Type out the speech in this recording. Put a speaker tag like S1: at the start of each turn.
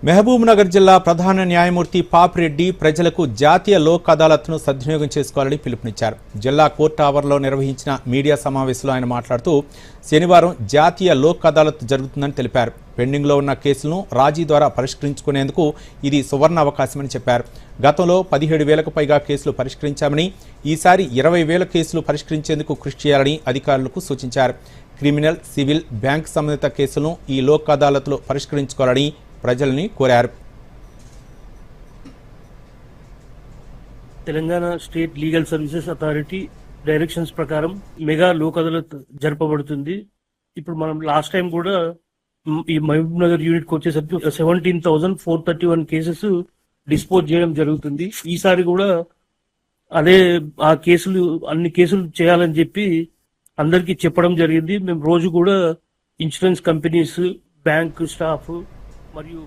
S1: మహబూబ్ నగర్ జిల్లా ప్రధాన న్యాయమూర్తి పాపిరెడ్డి ప్రజలకు జాతీయ లోక్ అదాలత్ను సద్వినియోగం చేసుకోవాలని పిలుపునిచ్చారు. జిల్లా కోర్టు ఆవరణలో నిర్వహించిన మీడియా సమావేశంలో ఆయన మాట్లాడుతూ శనివారం జాతీయ లోక్ అదాలత్ జరుగుతుందని తెలిపారు. పెండింగ్లో ఉన్న కేసులను రాజీ ద్వారా పరిష్కరించుకునేందుకు ఇది సువర్ణ అవకాశమని చెప్పారు. గతంలో 17,000కు పైగా కేసులు పరిష్కరించామని, ఈసారి 20,000 కేసులు పరిష్కరించేందుకు కృషి చేయాలని అధికారులకు సూచించారు. క్రిమినల్, సివిల్, బ్యాంక్ సంబంధిత కేసులను ఈ లోక్ అదాలత్లో పరిష్కరించుకోవాలని ప్రజల్ని కోరారు.
S2: Telangana state legal services authority directions ప్రకారం మెగా లోక్ అదాలత్ జరపబడుతుంది. ఇప్పుడు మనం లాస్ట్ టైం కూడా ఈ మహబూబ్ నగర్ యూనిట్ కి వచ్చేసరికి 17,431 కేసెస్ డిస్పోజ్ చేయడం జరుగుతుంది. ఈసారి కూడా అదే అన్ని కేసులు చేయాలని చెప్పి అందరికీ చెప్పడం జరిగింది. మేము రోజు కూడా ఇన్సూరెన్స్ కంపెనీస్, బ్యాంక్ స్టాఫ్ మరియు